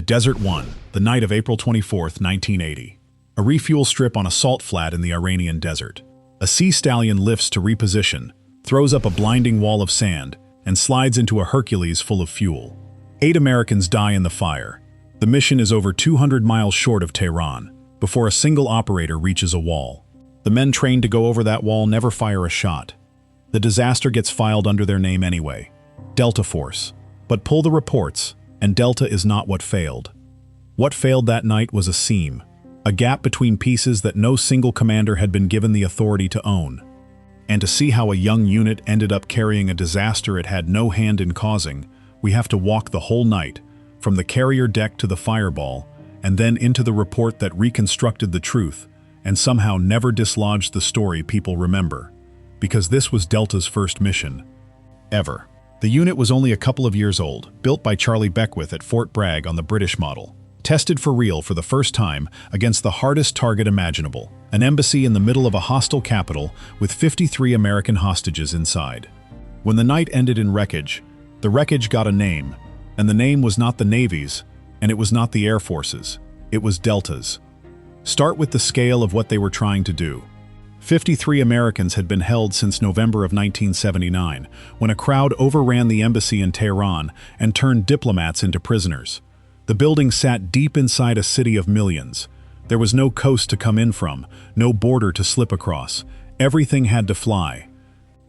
Desert One, the night of April 24, 1980. A refuel strip on a salt flat in the Iranian desert. A sea stallion lifts to reposition, throws up a blinding wall of sand, and slides into a Hercules full of fuel. 8 Americans die in the fire. The mission is over 200 miles short of Tehran, before a single operator reaches a wall. The men trained to go over that wall never fire a shot. The disaster gets filed under their name anyway, Delta Force. But pull the reports, and Delta is not what failed. What failed that night was a seam, a gap between pieces that no single commander had been given the authority to own. And to see how a young unit ended up carrying a disaster it had no hand in causing, we have to walk the whole night, from the carrier deck to the fireball, and then into the report that reconstructed the truth, and somehow never dislodged the story people remember. Because this was Delta's first mission, ever. The unit was only a couple of years old, built by Charlie Beckwith at Fort Bragg on the British model. Tested for real for the first time against the hardest target imaginable, an embassy in the middle of a hostile capital with 53 American hostages inside. When the night ended in wreckage, the wreckage got a name, and the name was not the Navy's, and it was not the Air Force's, it was Delta's. Start with the scale of what they were trying to do. 53 Americans had been held since November of 1979, when a crowd overran the embassy in Tehran and turned diplomats into prisoners. The building sat deep inside a city of millions. There was no coast to come in from, no border to slip across. Everything had to fly.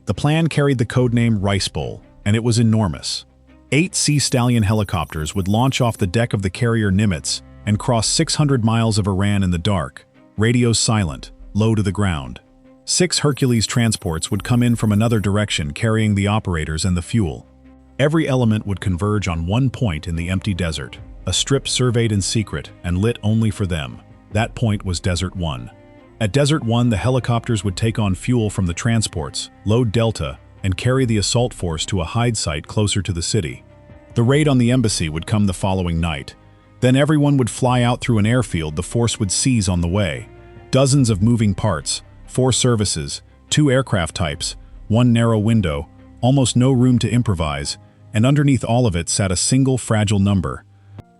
The plan carried the codename Rice Bowl, and it was enormous. 8 Sea Stallion helicopters would launch off the deck of the carrier Nimitz and cross 600 miles of Iran in the dark, radios silent, low to the ground. 6 Hercules transports would come in from another direction carrying the operators and the fuel. Every element would converge on one point in the empty desert, a strip surveyed in secret and lit only for them. That point was Desert One. At Desert One, the helicopters would take on fuel from the transports, load Delta, and carry the assault force to a hide site closer to the city. The raid on the embassy would come the following night. Then everyone would fly out through an airfield the force would seize on the way. Dozens of moving parts, 4 services, 2 aircraft types, 1 narrow window, almost no room to improvise, and underneath all of it sat a single fragile number.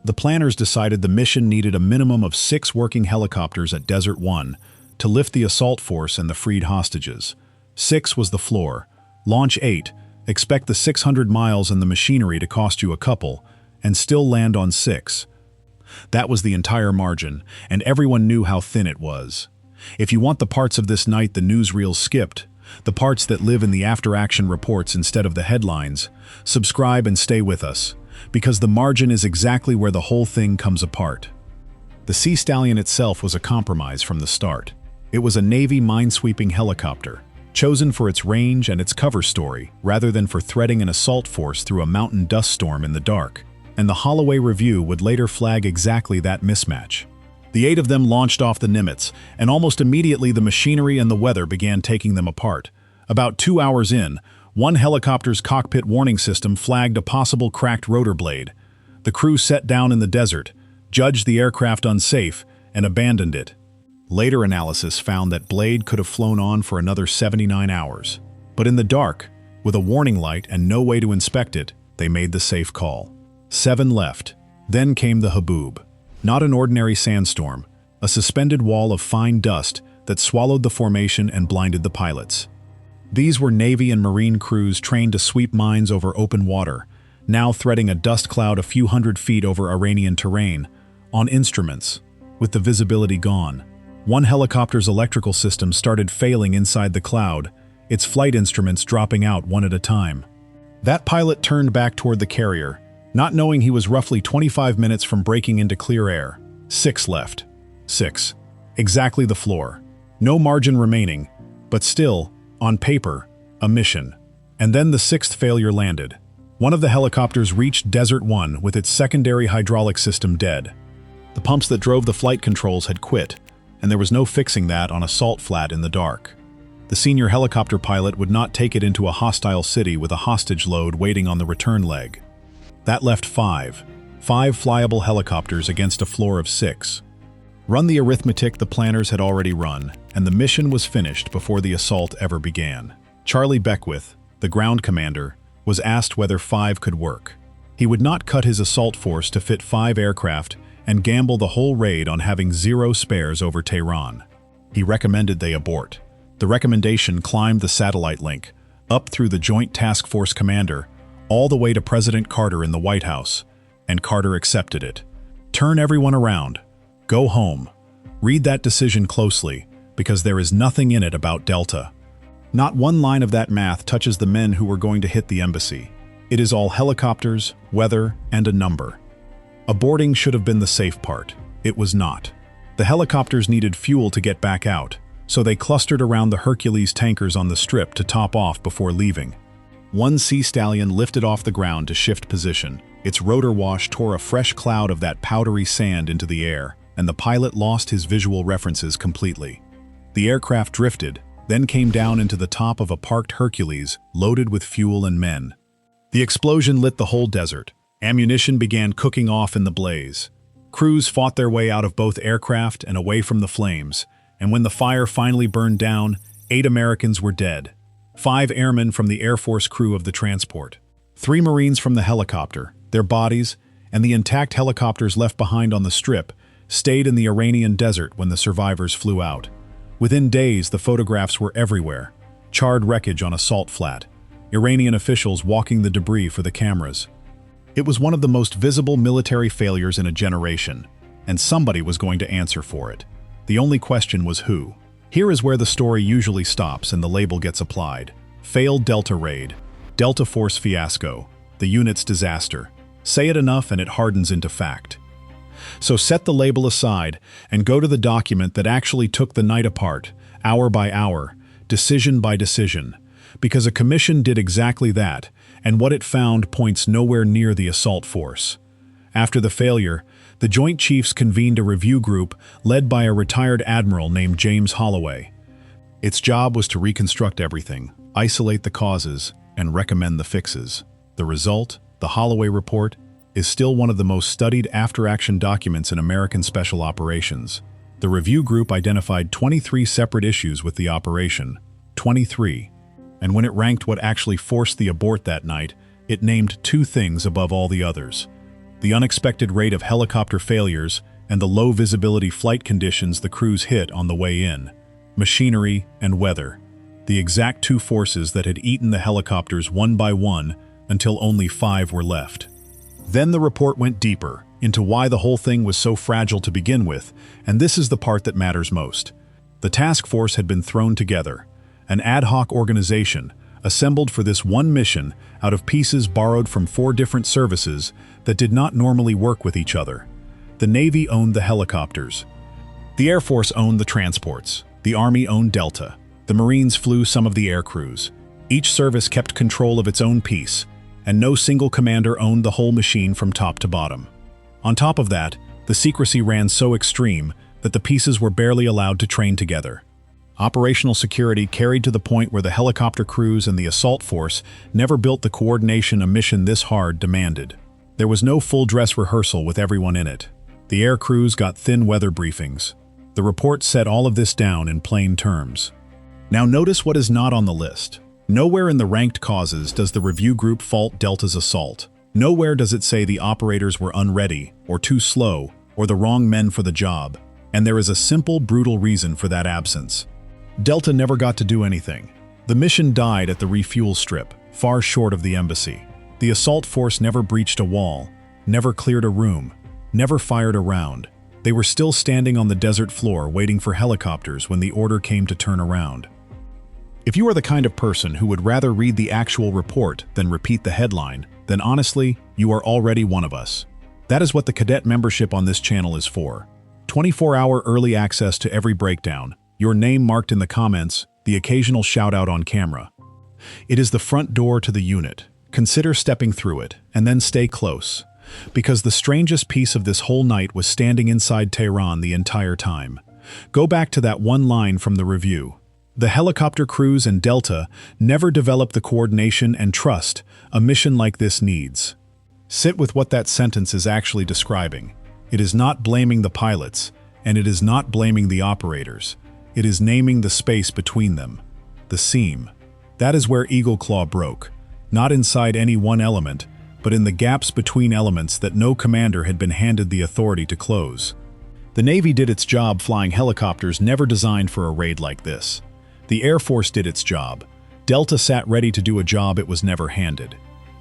The planners decided the mission needed a minimum of 6 working helicopters at Desert One to lift the assault force and the freed hostages. 6 was the floor. Launch 8, expect the 600 miles and the machinery to cost you a couple, and still land on 6. That was the entire margin, and everyone knew how thin it was. If you want the parts of this night the newsreels skipped, the parts that live in the after-action reports instead of the headlines, subscribe and stay with us, because the margin is exactly where the whole thing comes apart. The Sea Stallion itself was a compromise from the start. It was a Navy minesweeping helicopter, chosen for its range and its cover story, rather than for threading an assault force through a mountain dust storm in the dark. And the Holloway Review would later flag exactly that mismatch. The 8 of them launched off the Nimitz, and almost immediately the machinery and the weather began taking them apart. About 2 hours in, one helicopter's cockpit warning system flagged a possible cracked rotor blade. The crew set down in the desert, judged the aircraft unsafe, and abandoned it. Later analysis found that blade could have flown on for another 79 hours. But in the dark, with a warning light and no way to inspect it, they made the safe call. 7 left. Then came the haboob. Not an ordinary sandstorm, a suspended wall of fine dust that swallowed the formation and blinded the pilots. These were Navy and Marine crews trained to sweep mines over open water, now threading a dust cloud a few hundred feet over Iranian terrain, on instruments, with the visibility gone. One helicopter's electrical system started failing inside the cloud, its flight instruments dropping out one at a time. That pilot turned back toward the carrier, not knowing he was roughly 25 minutes from breaking into clear air. 6 left. 6. Exactly the floor. No margin remaining, but still, on paper, a mission. And then the 6th failure landed. One of the helicopters reached Desert One with its secondary hydraulic system dead. The pumps that drove the flight controls had quit, and there was no fixing that on a salt flat in the dark. The senior helicopter pilot would not take it into a hostile city with a hostage load waiting on the return leg. That left 5 flyable helicopters against a floor of 6. Run the arithmetic the planners had already run, and the mission was finished before the assault ever began. Charlie Beckwith, the ground commander, was asked whether 5 could work. He would not cut his assault force to fit 5 aircraft and gamble the whole raid on having 0 spares over Tehran. He recommended they abort. The recommendation climbed the satellite link, up through the Joint Task Force commander, all the way to President Carter in the White House, and Carter accepted it. Turn everyone around. Go home. Read that decision closely, because there is nothing in it about Delta. Not one line of that math touches the men who were going to hit the embassy. It is all helicopters, weather, and a number. Aborting should have been the safe part. It was not. The helicopters needed fuel to get back out, so they clustered around the Hercules tankers on the strip to top off before leaving. One Sea Stallion lifted off the ground to shift position. Its rotor wash tore a fresh cloud of that powdery sand into the air, and the pilot lost his visual references completely. The aircraft drifted, then came down into the top of a parked Hercules loaded with fuel and men. The explosion lit the whole desert. Ammunition began cooking off in the blaze. Crews fought their way out of both aircraft and away from the flames, and when the fire finally burned down, 8 Americans were dead. 5 airmen from the Air Force crew of the transport. 3 Marines from the helicopter, their bodies, and the intact helicopters left behind on the strip stayed in the Iranian desert when the survivors flew out. Within days, the photographs were everywhere. Charred wreckage on a salt flat. Iranian officials walking the debris for the cameras. It was one of the most visible military failures in a generation, and somebody was going to answer for it. The only question was who. Here is where the story usually stops and the label gets applied. Failed Delta raid. Delta Force fiasco. The unit's disaster. Say it enough and it hardens into fact. So set the label aside and go to the document that actually took the night apart, hour by hour, decision by decision, because a commission did exactly that, and what it found points nowhere near the assault force. After the failure, the Joint Chiefs convened a review group led by a retired admiral named James Holloway. Its job was to reconstruct everything, isolate the causes, and recommend the fixes. The result, the Holloway Report, is still one of the most studied after-action documents in American special operations. The review group identified 23 separate issues with the operation. 23. And when it ranked what actually forced the abort that night, it named 2 things above all the others: the unexpected rate of helicopter failures and the low visibility flight conditions the crews hit on the way in. Machinery and weather. The exact 2 forces that had eaten the helicopters one by one until only 5 were left. Then the report went deeper into why the whole thing was so fragile to begin with, and this is the part that matters most. The task force had been thrown together, an ad hoc organization assembled for this one mission out of pieces borrowed from 4 different services that did not normally work with each other. The Navy owned the helicopters. The Air Force owned the transports. The Army owned Delta. The Marines flew some of the air crews. Each service kept control of its own piece, and no single commander owned the whole machine from top to bottom. On top of that, the secrecy ran so extreme that the pieces were barely allowed to train together. Operational security carried to the point where the helicopter crews and the assault force never built the coordination a mission this hard demanded. There was no full-dress rehearsal with everyone in it. The air crews got thin weather briefings. The report set all of this down in plain terms. Now notice what is not on the list. Nowhere in the ranked causes does the review group fault Delta's assault. Nowhere does it say the operators were unready, or too slow, or the wrong men for the job. And there is a simple, brutal reason for that absence. Delta never got to do anything. The mission died at the refuel strip, far short of the embassy. The assault force never breached a wall, never cleared a room, never fired a round. They were still standing on the desert floor waiting for helicopters when the order came to turn around. If you are the kind of person who would rather read the actual report than repeat the headline, then honestly, you are already one of us. That is what the cadet membership on this channel is for. 24-hour early access to every breakdown, your name marked in the comments, the occasional shout-out on camera. It is the front door to the unit. Consider stepping through it, and then stay close. Because the strangest piece of this whole night was standing inside Tehran the entire time. Go back to that one line from the review. The helicopter crews and Delta never developed the coordination and trust a mission like this needs. Sit with what that sentence is actually describing. It is not blaming the pilots, and it is not blaming the operators. It is naming the space between them. The seam. That is where Eagle Claw broke. Not inside any one element, but in the gaps between elements that no commander had been handed the authority to close. The Navy did its job flying helicopters never designed for a raid like this. The Air Force did its job. Delta sat ready to do a job it was never handed.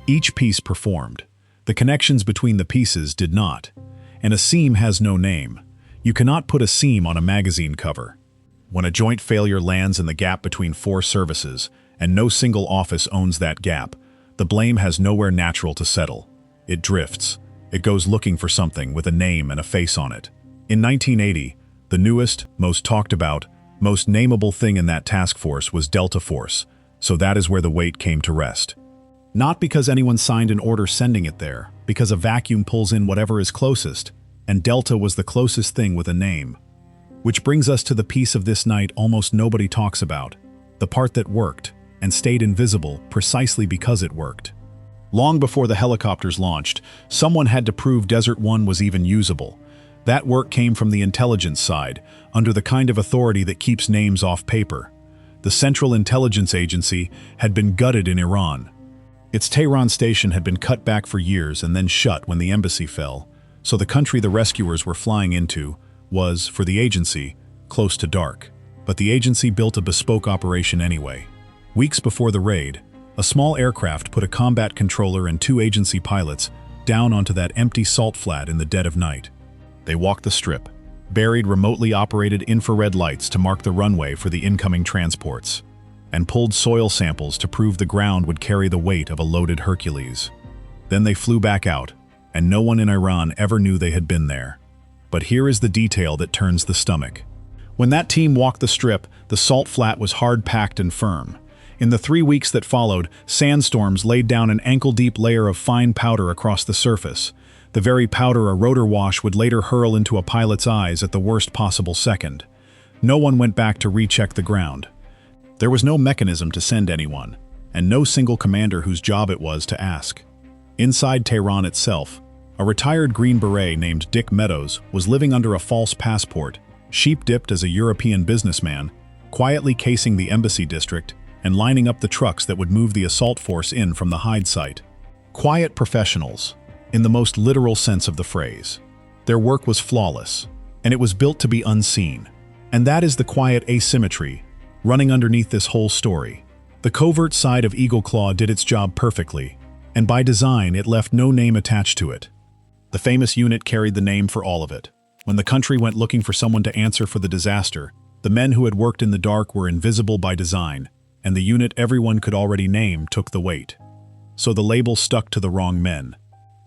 Each piece performed. The connections between the pieces did not. And a seam has no name. You cannot put a seam on a magazine cover. When a joint failure lands in the gap between four services, and no single office owns that gap, the blame has nowhere natural to settle. It drifts. It goes looking for something with a name and a face on it. In 1980, the newest, most talked about, most nameable thing in that task force was Delta Force, so that is where the weight came to rest. Not because anyone signed an order sending it there, because a vacuum pulls in whatever is closest, and Delta was the closest thing with a name. Which brings us to the piece of this night almost nobody talks about, the part that worked, and stayed invisible precisely because it worked. Long before the helicopters launched, someone had to prove Desert One was even usable. That work came from the intelligence side, under the kind of authority that keeps names off paper. The Central Intelligence Agency had been gutted in Iran. Its Tehran station had been cut back for years and then shut when the embassy fell, so the country the rescuers were flying into was, for the agency, close to dark. But the agency built a bespoke operation anyway. Weeks before the raid, a small aircraft put a combat controller and 2 agency pilots down onto that empty salt flat in the dead of night. They walked the strip, buried remotely operated infrared lights to mark the runway for the incoming transports, and pulled soil samples to prove the ground would carry the weight of a loaded Hercules. Then they flew back out, and no one in Iran ever knew they had been there. But here is the detail that turns the stomach. When that team walked the strip, the salt flat was hard-packed and firm. In the 3 weeks that followed, sandstorms laid down an ankle-deep layer of fine powder across the surface, the very powder a rotor wash would later hurl into a pilot's eyes at the worst possible second. No one went back to recheck the ground. There was no mechanism to send anyone, and no single commander whose job it was to ask. Inside Tehran itself, a retired Green Beret named Dick Meadows was living under a false passport, sheep-dipped as a European businessman, quietly casing the embassy district and lining up the trucks that would move the assault force in from the hide site. Quiet professionals, in the most literal sense of the phrase. Their work was flawless, and it was built to be unseen. And that is the quiet asymmetry running underneath this whole story. The covert side of Eagle Claw did its job perfectly, and by design it left no name attached to it. The famous unit carried the name for all of it. When the country went looking for someone to answer for the disaster, the men who had worked in the dark were invisible by design, and the unit everyone could already name took the weight. So the label stuck to the wrong men.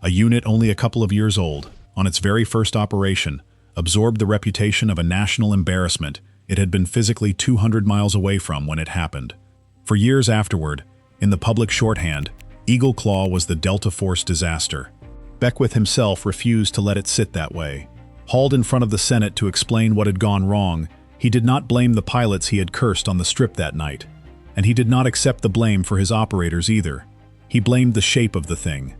A unit only a couple of years old, on its very first operation, absorbed the reputation of a national embarrassment it had been physically 200 miles away from when it happened. For years afterward, in the public shorthand, Eagle Claw was the Delta Force disaster. Beckwith himself refused to let it sit that way. Hauled in front of the Senate to explain what had gone wrong, he did not blame the pilots he had cursed on the strip that night. And he did not accept the blame for his operators either. He blamed the shape of the thing.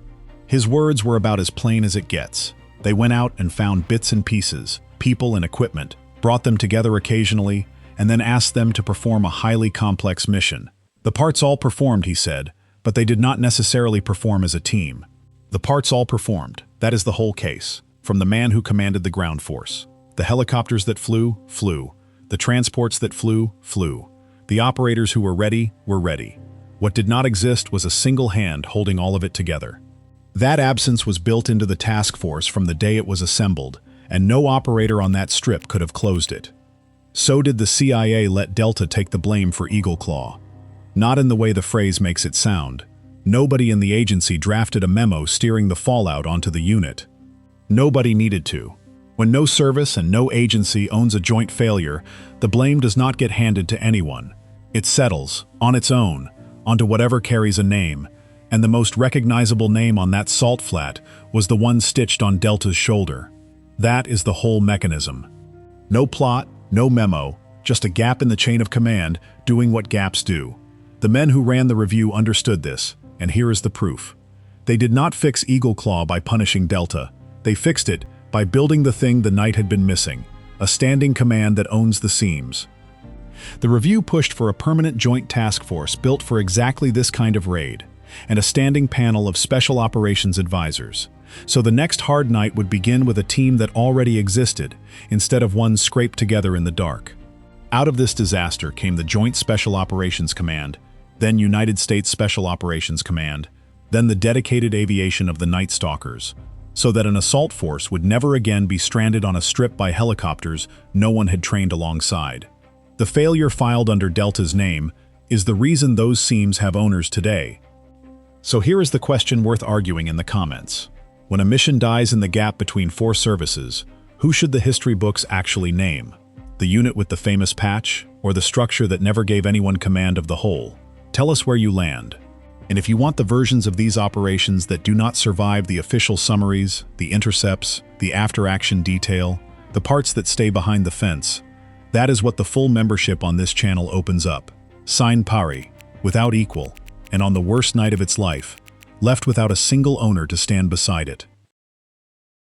His words were about as plain as it gets. They went out and found bits and pieces, people and equipment, brought them together occasionally, and then asked them to perform a highly complex mission. The parts all performed, he said, but they did not necessarily perform as a team. The parts all performed, that is the whole case, from the man who commanded the ground force. The helicopters that flew, flew. The transports that flew, flew. The operators who were ready, were ready. What did not exist was a single hand holding all of it together. That absence was built into the task force from the day it was assembled, and no operator on that strip could have closed it. So did the CIA let Delta take the blame for Eagle Claw. Not in the way the phrase makes it sound. Nobody in the agency drafted a memo steering the fallout onto the unit. Nobody needed to. When no service and no agency owns a joint failure, the blame does not get handed to anyone. It settles, on its own, onto whatever carries a name, and the most recognizable name on that salt flat was the one stitched on Delta's shoulder. That is the whole mechanism. No plot, no memo, just a gap in the chain of command doing what gaps do. The men who ran the review understood this, and here is the proof. They did not fix Eagle Claw by punishing Delta. They fixed it by building the thing the night had been missing, a standing command that owns the seams. The review pushed for a permanent joint task force built for exactly this kind of raid. and a standing panel of special operations advisors. So the next hard night would begin with a team that already existed, instead of one scraped together in the dark. Out of this disaster came the Joint Special Operations Command, then United States Special Operations Command, then the dedicated aviation of the Night Stalkers, so that an assault force would never again be stranded on a strip by helicopters no one had trained alongside. The failure filed under Delta's name is the reason those seams have owners today. So here is the question worth arguing in the comments. When a mission dies in the gap between four services, who should the history books actually name? The unit with the famous patch, or the structure that never gave anyone command of the whole? Tell us where you land. And if you want the versions of these operations that do not survive the official summaries, the intercepts, the after-action detail, the parts that stay behind the fence, that is what the full membership on this channel opens up. Signed Pari, without equal, and on the worst night of its life, left without a single owner to stand beside it.